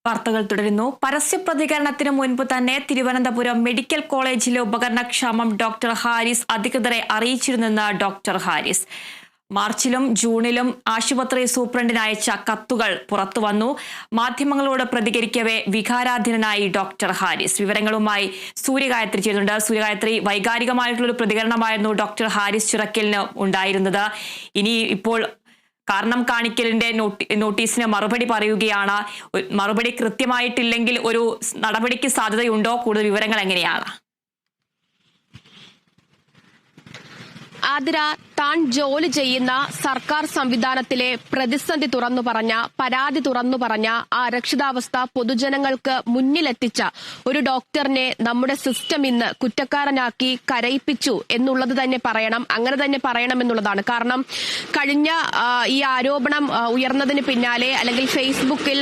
വാർത്തകൾ തുടരുന്നു. പരസ്യ പ്രതികരണത്തിന് മുൻപ് തന്നെ തിരുവനന്തപുരം മെഡിക്കൽ കോളേജിലെ ഉപകരണക്ഷാമം ഡോക്ടർ ഹാരിസ് അധികൃതരെ അറിയിച്ചിരുന്നെന്ന് ഡോക്ടർ ഹാരിസ്. മാർച്ചിലും ജൂണിലും ആശുപത്രി സൂപ്രണ്ടിന് അയച്ച കത്തുകൾ പുറത്തുവന്നു. മാധ്യമങ്ങളോട് പ്രതികരിക്കവേ വികാരാധീനനായി ഡോക്ടർ ഹാരിസ്. വിവരങ്ങളുമായി സൂര്യഗായത്രി ചെയ്യുന്നുണ്ട്. സൂര്യഗായത്രി, വൈകാരികമായിട്ടുള്ളൊരു പ്രതികരണമായിരുന്നു ഡോക്ടർ ഹാരിസ് ചിറക്കലിന് ഉണ്ടായിരുന്നത്. ഇനി ഇപ്പോൾ കാരണം കാണിക്കലിന്റെ നോട്ടീസിന് മറുപടി പറയുകയാണ്. മറുപടി കൃത്യമായിട്ടില്ലെങ്കിൽ ഒരു നടപടിക്ക് സാധ്യതയുണ്ടോ? കൂടുതൽ വിവരങ്ങൾ എങ്ങനെയാണ്? ആതിര, താൻ ജോലി ചെയ്യുന്ന സർക്കാർ സംവിധാനത്തിലെ പ്രതിസന്ധി തുറന്നു പറഞ്ഞ, പരാതി തുറന്നു പറഞ്ഞ, ആ അരക്ഷിതാവസ്ഥ പൊതുജനങ്ങൾക്ക് മുന്നിലെത്തിച്ച ഒരു ഡോക്ടറിനെ നമ്മുടെ സിസ്റ്റം ഇന്ന് കുറ്റക്കാരനാക്കി കരയിപ്പിച്ചു എന്നുള്ളത് തന്നെ പറയണം. അങ്ങനെ തന്നെ പറയണം എന്നുള്ളതാണ്. കാരണം കഴിഞ്ഞ ഈ ആരോപണം ഉയർന്നതിന് പിന്നാലെ, അല്ലെങ്കിൽ ഫേസ്ബുക്കിൽ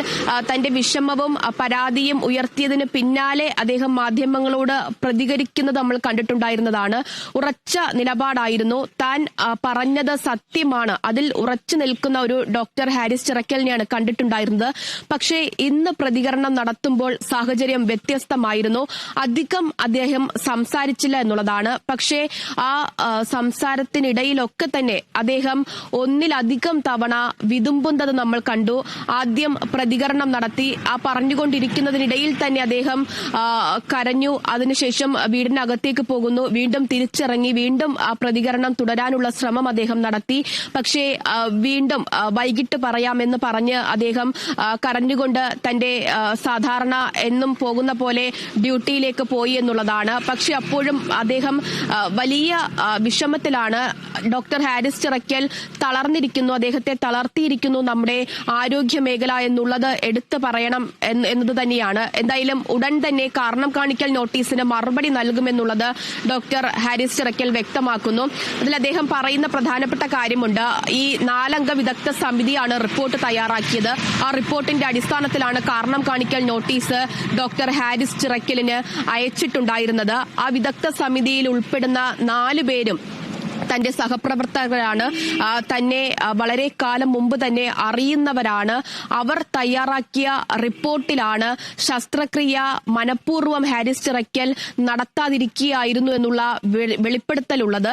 തന്റെ വിഷമവും പരാതിയും ഉയർത്തിയതിന് പിന്നാലെ അദ്ദേഹം മാധ്യമങ്ങളോട് പ്രതികരിക്കുന്നത് നമ്മൾ കണ്ടിട്ടുണ്ടായിരുന്നതാണ്. ഉറച്ച നിലപാടായിരുന്നു. താൻ പറഞ്ഞത് സത്യമാണ്, അതിൽ ഉറച്ചു നിൽക്കുന്ന ഒരു ഡോക്ടർ ഹാരിസ് ചിറക്കലിനെയാണ് കണ്ടിട്ടുണ്ടായിരുന്നത്. പക്ഷേ ഇന്ന് പ്രതികരണം നടത്തുമ്പോൾ സാഹചര്യം വ്യത്യസ്തമായിരുന്നു. അധികം അദ്ദേഹം സംസാരിച്ചില്ല എന്നുള്ളതാണ്. പക്ഷേ ആ സംസാരത്തിനിടയിലൊക്കെ തന്നെ അദ്ദേഹം ഒന്നിലധികം തവണ വിതുമ്പുന്നത് നമ്മൾ കണ്ടു. ആദ്യം പ്രതികരണം നടത്തി, ആ പറഞ്ഞുകൊണ്ടിരിക്കുന്നതിനിടയിൽ തന്നെ അദ്ദേഹം കരഞ്ഞു. അതിനുശേഷം വീടിനകത്തേക്ക് പോകുന്നു, വീണ്ടും തിരിച്ചിറങ്ങി, വീണ്ടും ആ പ്രതികരണം തുടരാനുള്ള ശ്രമം അദ്ദേഹം നടത്തി. പക്ഷേ വീണ്ടും വൈകിട്ട് പറയാമെന്ന് പറഞ്ഞ് അദ്ദേഹം കരഞ്ഞുകൊണ്ട് തന്റെ സാധാരണ എന്നും പോകുന്ന പോലെ ഡ്യൂട്ടിയിലേക്ക് പോയി എന്നുള്ളതാണ്. പക്ഷെ അപ്പോഴും അദ്ദേഹം വലിയ വിഷമത്തിലാണ്. ഡോക്ടർ ഹാരിസ് ചിറക്കൽ തളർന്നിരിക്കുന്നു, അദ്ദേഹത്തെ തളർത്തിയിരിക്കുന്നു നമ്മുടെ ആരോഗ്യ മേഖല എന്നുള്ളത് എടുത്തു പറയണം എന്നത് തന്നെയാണ്. എന്തായാലും ഉടൻ തന്നെ കാരണം കാണിക്കൽ നോട്ടീസിന് മറുപടി നൽകുമെന്നുള്ളത് ഡോക്ടർ ഹാരിസ് ചിറക്കൽ വ്യക്തമാക്കുന്നു. അതിൽ അദ്ദേഹം പറയുന്ന പ്രധാനപ്പെട്ട കാര്യമുണ്ട്. ഈ 4 അംഗ വിദഗ്ധ സമിതിയാണ് റിപ്പോർട്ട് തയ്യാറാക്കിയത്. ആ റിപ്പോർട്ടിന്റെ അടിസ്ഥാനത്തിലാണ് കാരണം കാണിക്കൽ നോട്ടീസ് ഡോക്ടർ ഹാരിസ് ചിറക്കലിന് അയച്ചിട്ടുണ്ടായിരുന്നത്. ആ വിദഗ്ധ സമിതിയിൽ ഉൾപ്പെടുന്ന 4 പേരും തന്റെ സഹപ്രവർത്തകരാണ്, തന്നെ വളരെ കാലം മുമ്പ് തന്നെ അറിയുന്നവരാണ്. അവർ തയ്യാറാക്കിയ റിപ്പോർട്ടിലാണ് ശസ്ത്രക്രിയ മനഃപൂർവ്വം ഹാരിസ് ചിറക്കൽ നടത്താതിരിക്കുകയായിരുന്നു എന്നുള്ള വെളിപ്പെടുത്തലുള്ളത്.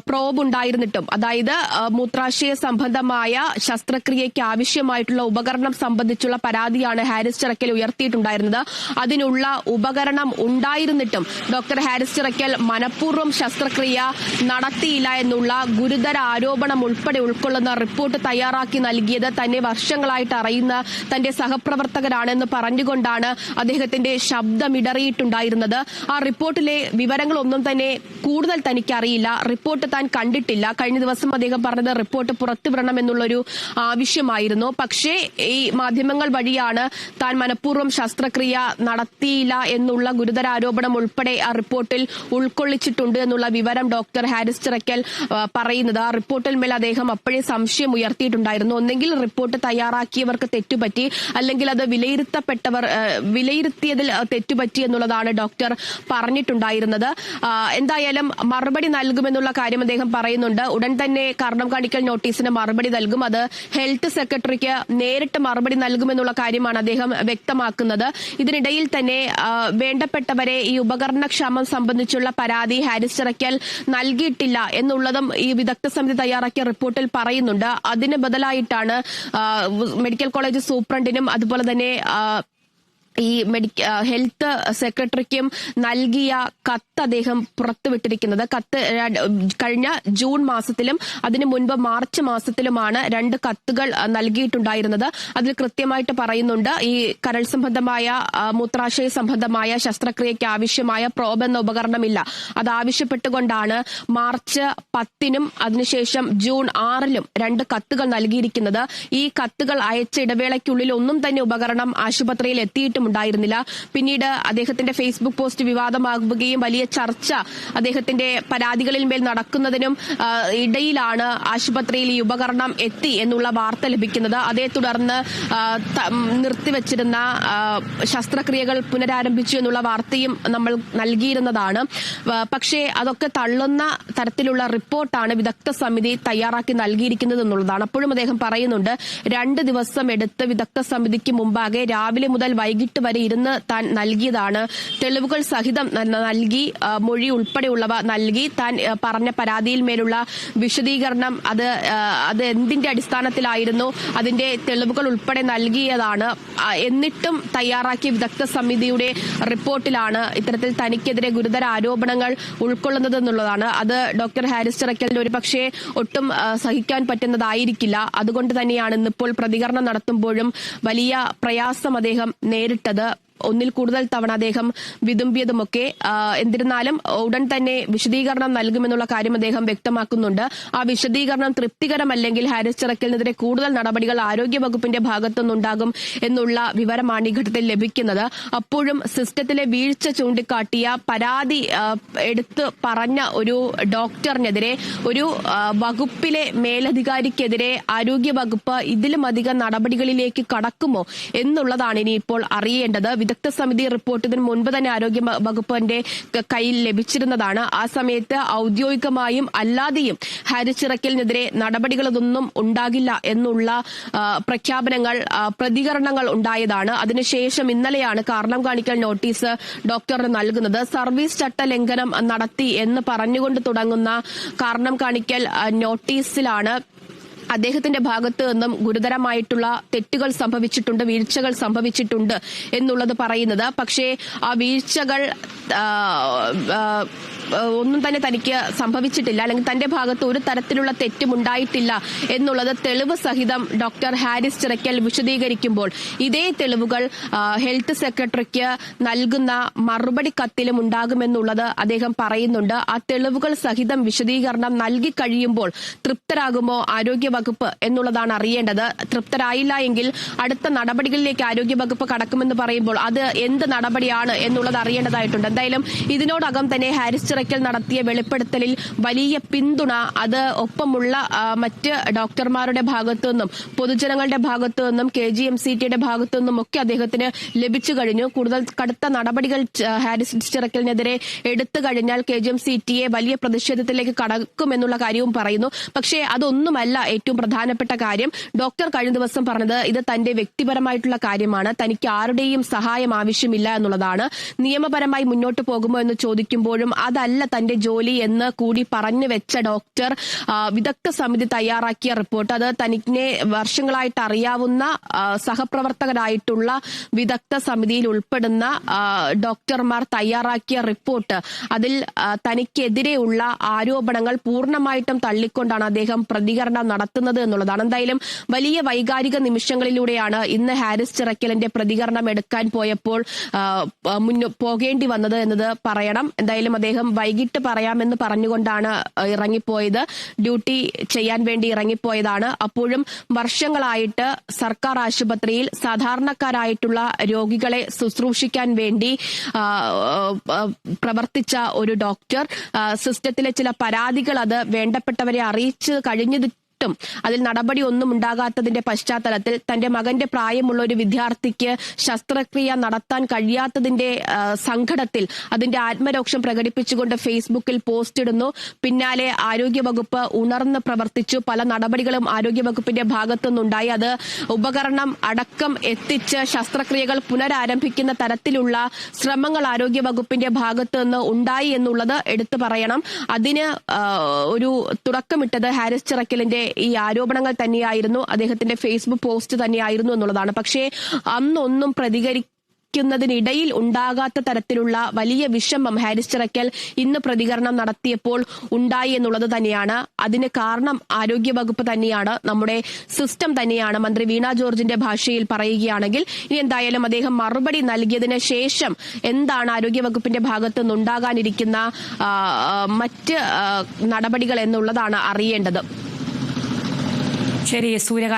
പ്രോബ് ഉണ്ടായിരുന്നിട്ടും, അതായത് മൂത്രാശയ സംബന്ധമായ ശസ്ത്രക്രിയയ്ക്ക് ആവശ്യമായിട്ടുള്ള ഉപകരണം സംബന്ധിച്ചുള്ള പരാതിയാണ് ഹാരിസ് ചിറക്കൽ ഉയർത്തിയിട്ടുണ്ടായിരുന്നത്. അതിനുള്ള ഉപകരണം ഉണ്ടായിരുന്നിട്ടും ഡോക്ടർ ഹാരിസ് ചിറക്കൽ മനഃപൂർവ്വം ശസ്ത്രക്രിയ നടത്തിയില്ല എന്നുള്ള ഗുരുതര ആരോപണം ഉൾപ്പെടെ ഉൾക്കൊള്ളുന്ന റിപ്പോർട്ട് തയ്യാറാക്കി നൽകിയത് തന്നെ വർഷങ്ങളായിട്ട് അറിയുന്ന തന്റെ സഹപ്രവർത്തകരാണെന്ന് പറഞ്ഞുകൊണ്ടാണ് അദ്ദേഹത്തിന്റെ ശബ്ദമിടറിയിട്ടുണ്ടായിരുന്നത്. ആ റിപ്പോർട്ടിലെ വിവരങ്ങളൊന്നും തന്നെ കൂടുതൽ തനിക്കറിയില്ല, റിപ്പോർട്ട് താൻ കണ്ടിട്ടില്ല. കഴിഞ്ഞ ദിവസം അദ്ദേഹം പറഞ്ഞത് റിപ്പോർട്ട് പുറത്തുവിടണം എന്നുള്ളൊരു ആവശ്യമായിരുന്നു. പക്ഷേ ഈ മാധ്യമങ്ങൾ വഴിയാണ് താൻ മനഃപൂർവ്വം ശസ്ത്രക്രിയ നടത്തിയില്ല എന്നുള്ള ഗുരുതര ആരോപണം ഉൾപ്പെടെ ആ റിപ്പോർട്ടിൽ ഉൾക്കൊള്ളിച്ചിട്ടുണ്ട് എന്നുള്ള വിവരം ഡോക്ടർ ഹാരിസ് ചിറക്കൽ പറയുന്നത്. ആ റിപ്പോർട്ടിൽ മേൽ അദ്ദേഹം അപ്പോഴേ സംശയം ഉയർത്തിയിട്ടുണ്ടായിരുന്നു. ഒന്നെങ്കിൽ റിപ്പോർട്ട് തയ്യാറാക്കിയവർക്ക് തെറ്റുപറ്റി, അല്ലെങ്കിൽ അത് വിലയിരുത്തിയതിൽ തെറ്റുപറ്റി എന്നുള്ളതാണ് ഡോക്ടർ പറഞ്ഞിട്ടുണ്ടായിരുന്നത്. എന്തായാലും മറുപടി നൽകുമെന്നുള്ള കാര്യം അദ്ദേഹം പറയുന്നുണ്ട്. ഉടൻ തന്നെ കാരണം കാണിക്കൽ നോട്ടീസിന് മറുപടി നൽകും. അത് ഹെൽത്ത് സെക്രട്ടറിക്ക് നേരിട്ട് മറുപടി നൽകുമെന്നുള്ള കാര്യമാണ് അദ്ദേഹം വ്യക്തമാക്കുന്നത്. ഇതിനിടയിൽ തന്നെ വേണ്ടപ്പെട്ടവരെ ഈ ഉപകരണക്ഷാമം സംബന്ധിച്ചുള്ള പരാതി ഹാരിസ് ചിറക്കൽ നൽകിയിട്ടില്ല എന്നുള്ളതും ഈ വിദഗ്ധ സമിതി തയ്യാറാക്കിയ റിപ്പോർട്ടിൽ പറയുന്നുണ്ട്. അതിന് ബദലായിട്ടാണ് മെഡിക്കൽ കോളേജ് സൂപ്രണ്ടിനും അതുപോലെ തന്നെ ഈ ഹെൽത്ത് സെക്രട്ടറിക്കും നൽകിയ കത്ത് അദ്ദേഹം പുറത്തുവിട്ടിരിക്കുന്നത്. കത്ത് കഴിഞ്ഞ ജൂൺ മാസത്തിലും അതിനു മുൻപ് മാർച്ച് മാസത്തിലുമാണ് 2 കത്തുകൾ നൽകിയിട്ടുണ്ടായിരുന്നത്. അതിൽ കൃത്യമായിട്ട് പറയുന്നുണ്ട്, ഈ കരൾ സംബന്ധമായ മൂത്രാശയ സംബന്ധമായ ശസ്ത്രക്രിയയ്ക്ക് ആവശ്യമായ പ്രോബ് എന്ന ഉപകരണമില്ല. അത് ആവശ്യപ്പെട്ടുകൊണ്ടാണ് മാർച്ച് 10-നും അതിനുശേഷം ജൂൺ 6-ലും 2 കത്തുകൾ നൽകിയിരിക്കുന്നത്. ഈ കത്തുകൾ അയച്ച ഇടവേളയ്ക്കുള്ളിൽ ഒന്നും തന്നെ ഉപകരണം ആശുപത്രിയിൽ എത്തിയിട്ടും ഉണ്ടായിരുന്നില്ല. പിന്നീട് അദ്ദേഹത്തിന്റെ ഫേസ്ബുക്ക് പോസ്റ്റ് വിവാദമാകുകയും വലിയ ചർച്ച അദ്ദേഹത്തിന്റെ പരാതികളിൽ മേൽ നടക്കുന്നതിനും ഇടയിലാണ് ആശുപത്രിയിൽ ഈ ഉപകരണം എത്തി എന്നുള്ള വാർത്ത ലഭിക്കുന്നത്. അതേ തുടർന്ന് നിർത്തിവച്ചിരുന്ന ശസ്ത്രക്രിയകൾ പുനരാരംഭിച്ചു എന്നുള്ള വാർത്തയും നമ്മൾ നൽകിയിരുന്നതാണ്. പക്ഷേ അതൊക്കെ തള്ളുന്ന തരത്തിലുള്ള റിപ്പോർട്ടാണ് വിദഗ്ധ സമിതി തയ്യാറാക്കി നൽകിയിരിക്കുന്നത് എന്നുള്ളതാണ്. അപ്പോഴും അദ്ദേഹം പറയുന്നുണ്ട് 2 ദിവസം എടുത്ത് വിദഗ്ധ സമിതിക്ക് മുമ്പാകെ രാവിലെ മുതൽ വൈകിട്ട് വരെ ഇരുന്ന് താൻ നൽകിയതാണ്. തെളിവുകൾ സഹിതം നൽകി, മൊഴി ഉൾപ്പെടെയുള്ളവ നൽകി, താൻ പറഞ്ഞ പരാതിയിൽ മേലുള്ള വിശദീകരണം അത് എന്തിന്റെ അടിസ്ഥാനത്തിലായിരുന്നു, അതിന്റെ തെളിവുകൾ ഉൾപ്പെടെ നൽകിയതാണ്. എന്നിട്ടും തയ്യാറാക്കിയ വിദഗ്ധ സമിതിയുടെ റിപ്പോർട്ടിലാണ് ഇത്തരത്തിൽ തനിക്കെതിരെ ഗുരുതര ആരോപണങ്ങൾ ഉൾക്കൊള്ളുന്നത് എന്നുള്ളതാണ്. അത് ഡോക്ടർ ഹാരിസ് ചിറക്കലിന് ഒരുപക്ഷെ ഒട്ടും സഹിക്കാൻ പറ്റുന്നതായിരിക്കില്ല. അതുകൊണ്ട് തന്നെയാണ് ഇന്നിപ്പോൾ പ്രതികരണം നടത്തുമ്പോഴും വലിയ പ്രയാസം അദ്ദേഹം നേരിട്ടത്. ഒന്നിൽ കൂടുതൽ തവണ അദ്ദേഹം വിതുമ്പിയതുമൊക്കെ. എന്നിരുന്നാലും ഉടൻ തന്നെ വിശദീകരണം നൽകുമെന്നുള്ള കാര്യം അദ്ദേഹം വ്യക്തമാക്കുന്നുണ്ട്. ആ വിശദീകരണം തൃപ്തികരമല്ലെങ്കിൽ ഹാരിസ് ചിറക്കലിനെതിരെ കൂടുതൽ നടപടികൾ ആരോഗ്യവകുപ്പിന്റെ ഭാഗത്തുനിന്നുണ്ടാകും എന്നുള്ള വിവരമാണ് ഈ ഘട്ടത്തിൽ ലഭിക്കുന്നത്. അപ്പോഴും സിസ്റ്റത്തിലെ വീഴ്ച ചൂണ്ടിക്കാട്ടിയ പരാതി എടുത്ത് പറഞ്ഞ ഒരു ഡോക്ടറിനെതിരെ, ഒരു വകുപ്പിലെ മേലധികാരിക്കെതിരെ ആരോഗ്യവകുപ്പ് ഇതിലുമധികം നടപടികളിലേക്ക് കടക്കുമോ എന്നുള്ളതാണ് ഇനിയിപ്പോൾ അറിയേണ്ടത്. വിദഗ്ധ സമിതി റിപ്പോർട്ട് ഇതിന് മുൻപ് തന്നെ ആരോഗ്യ വകുപ്പിന്റെ കയ്യിൽ ലഭിച്ചിരുന്നതാണ്. ആ സമയത്ത് ഔദ്യോഗികമായും അല്ലാതെയും ഹാരിസ് ചിറക്കലിനെതിരെ നടപടികളൊന്നും ഉണ്ടാകില്ല എന്നുള്ള പ്രഖ്യാപനങ്ങൾ, പ്രതികരണങ്ങൾ ഉണ്ടായതാണ്. അതിനുശേഷം ഇന്നലെയാണ് കാരണം കാണിക്കൽ നോട്ടീസ് ഡോക്ടറിന് നൽകുന്നത്. സർവീസ് ചട്ട ലംഘനം നടത്തി എന്ന് പറഞ്ഞുകൊണ്ട് തുടങ്ങുന്ന കാരണം കാണിക്കൽ നോട്ടീസിലാണ് അദ്ദേഹത്തിന്റെ ഭാഗത്ത് നിന്നും ഗുരുതരമായിട്ടുള്ള തെറ്റുകൾ സംഭവിച്ചിട്ടുണ്ട്, വീഴ്ചകൾ സംഭവിച്ചിട്ടുണ്ട് എന്നുള്ളത് പറയുന്നത്. പക്ഷേ ആ വീഴ്ചകൾ ഒന്നും തന്നെ തനിക്ക് സംഭവിച്ചിട്ടില്ല, അല്ലെങ്കിൽ തന്റെ ഭാഗത്ത് ഒരു തരത്തിലുള്ള തെറ്റും ഉണ്ടായിട്ടില്ല എന്നുള്ളത് തെളിവ് സഹിതം ഡോക്ടർ ഹാരിസ് ചിറക്കൽ വിശദീകരിക്കുമ്പോൾ ഇതേ തെളിവുകൾ ഹെൽത്ത് സെക്രട്ടറിക്ക് നൽകുന്ന മറുപടി കത്തിലും ഉണ്ടാകുമെന്നുള്ളത് അദ്ദേഹം പറയുന്നുണ്ട്. ആ തെളിവുകൾ സഹിതം വിശദീകരണം നൽകി കഴിയുമ്പോൾ തൃപ്തരാകുമോ ആരോഗ്യവകുപ്പ് എന്നുള്ളതാണ് അറിയേണ്ടത്. തൃപ്തരായില്ല എങ്കിൽ അടുത്ത നടപടികളിലേക്ക് ആരോഗ്യവകുപ്പ് കടക്കുമെന്ന് പറയുമ്പോൾ അത് എന്ത് നടപടിയാണ് എന്നുള്ളത് അറിയേണ്ടതായിട്ടുണ്ട്. എന്തായാലും ഇതിനോടകം തന്നെ ഹാരിസ് ചിറക്കൽ നടത്തിയ വെളിപ്പെടുത്തലിൽ വലിയ പിന്തുണ അത് ഒപ്പമുള്ള മറ്റ് ഡോക്ടർമാരുടെ ഭാഗത്തു നിന്നും പൊതുജനങ്ങളുടെ ഭാഗത്തു നിന്നും KGMCTയുടെ ഭാഗത്തു നിന്നും ഒക്കെ അദ്ദേഹത്തിന് ലഭിച്ചു കഴിഞ്ഞു. കൂടുതൽ കടുത്ത നടപടികൾ ഹാരിസ് ചിറക്കലിനെതിരെ എടുത്തു കഴിഞ്ഞാൽ KGMCTയെ വലിയ പ്രതിഷേധത്തിലേക്ക് കടക്കുമെന്നുള്ള കാര്യവും പറയുന്നു. പക്ഷേ അതൊന്നുമല്ല ഏറ്റവും പ്രധാനപ്പെട്ട കാര്യം. ഡോക്ടർ കഴിഞ്ഞ ദിവസം പറഞ്ഞത് ഇത് തന്റെ വ്യക്തിപരമായിട്ടുള്ള കാര്യമാണ്, തനിക്ക് ആരുടെയും സഹായം ആവശ്യമില്ല എന്നുള്ളതാണ്. നിയമപരമായി മുന്നോട്ട് പോകുമോ എന്ന് ചോദിക്കുമ്പോഴും അതല്ല തന്റെ ജോലി എന്ന് കൂടി പറഞ്ഞു വെച്ച ഡോക്ടർ വിദഗ്ധ സമിതി തയ്യാറാക്കിയ റിപ്പോർട്ട്, അത് തനിക്ക് വർഷങ്ങളായിട്ട് അറിയാവുന്ന സഹപ്രവർത്തകരായിട്ടുള്ള വിദഗ്ധ സമിതിയിൽ ഉൾപ്പെടുന്ന ഡോക്ടർമാർ തയ്യാറാക്കിയ റിപ്പോർട്ട്, അതിൽ തനിക്കെതിരെയുള്ള ആരോപണങ്ങൾ പൂർണ്ണമായിട്ടും തള്ളിക്കൊണ്ടാണ് അദ്ദേഹം പ്രതികരണം നടത്തുന്നത് എന്നുള്ളതാണ്. എന്തായാലും വലിയ വൈകാരിക നിമിഷങ്ങളിലൂടെയാണ് ഇന്ന് ഹാരിസ് ചിറക്കലിന്റെ പ്രതികരണം എടുക്കാൻ പോയപ്പോൾ പോകേണ്ടി വന്നത് എന്നത് പറയണം. എന്തായാലും അദ്ദേഹം വൈകിട്ട് പറയാമെന്ന് പറഞ്ഞുകൊണ്ടാണ് ഇറങ്ങിപ്പോയത്. ഡ്യൂട്ടി ചെയ്യാൻ വേണ്ടി ഇറങ്ങിപ്പോയതാണ്. അപ്പോഴും വർഷങ്ങളായിട്ട് സർക്കാർ ആശുപത്രിയിൽ സാധാരണക്കാരായിട്ടുള്ള രോഗികളെ ശുശ്രൂഷിക്കാൻ വേണ്ടി പ്രവർത്തിച്ച ഒരു ഡോക്ടർ, സിസ്റ്റത്തിലെ ചില പരാതികൾ അത് വേണ്ടപ്പെട്ടവരെ അറിയിച്ചു കഴിഞ്ഞത് അതിൽ നടപടി ഒന്നും ഉണ്ടാകാത്തതിന്റെ പശ്ചാത്തലത്തിൽ തന്റെ മകന്റെ പ്രായമുള്ള ഒരു വിദ്യാർത്ഥിക്ക് ശസ്ത്രക്രിയ നടത്താൻ കഴിയാത്തതിന്റെ സങ്കടത്തിൽ അതിന്റെ ആത്മരോക്ഷം പ്രകടിപ്പിച്ചുകൊണ്ട് ഫേസ്ബുക്കിൽ പോസ്റ്റ് ഇടുന്നു. പിന്നാലെ ആരോഗ്യവകുപ്പ് ഉണർന്ന് പ്രവർത്തിച്ചു. പല നടപടികളും ആരോഗ്യവകുപ്പിന്റെ ഭാഗത്തുനിന്നുണ്ടായി. അത് ഉപകരണം അടക്കം എത്തിച്ച് ശസ്ത്രക്രിയകൾ പുനരാരംഭിക്കുന്ന തരത്തിലുള്ള ശ്രമങ്ങൾ ആരോഗ്യവകുപ്പിന്റെ ഭാഗത്തു നിന്ന് ഉണ്ടായി എന്നുള്ളത് എടുത്തു പറയണം. അതിന് ഒരു തുടക്കമിട്ടത് ഹാരിസ് ചിറക്കലിന്റെ ഈ ആരോപണങ്ങൾ തന്നെയായിരുന്നു, അദ്ദേഹത്തിന്റെ ഫേസ്ബുക്ക് പോസ്റ്റ് തന്നെയായിരുന്നു എന്നുള്ളതാണ്. പക്ഷേ അന്നൊന്നും പ്രതികരിക്കുന്നതിനിടയിൽ ഉണ്ടാകാത്ത തരത്തിലുള്ള വലിയ വിഷമം ഹാരിസ് ചിറക്കൽ ഇന്ന് പ്രതികരണം നടത്തിയപ്പോൾ ഉണ്ടായി എന്നുള്ളത് തന്നെയാണ്. അതിന് കാരണം ആരോഗ്യവകുപ്പ് തന്നെയാണ്, നമ്മുടെ സിസ്റ്റം തന്നെയാണ്. മന്ത്രി വീണ ജോർജിന്റെ ഭാഷയിൽ പറയുകയാണെങ്കിൽ ഇനി എന്തായാലും അദ്ദേഹം മറുപടി നൽകിയതിന് ശേഷം എന്താണ് ആരോഗ്യവകുപ്പിന്റെ ഭാഗത്തു നിന്നുണ്ടാകാനിരിക്കുന്ന മറ്റ് നടപടികൾ എന്നുള്ളതാണ് അറിയേണ്ടത്. ശരി, സൂര്യ.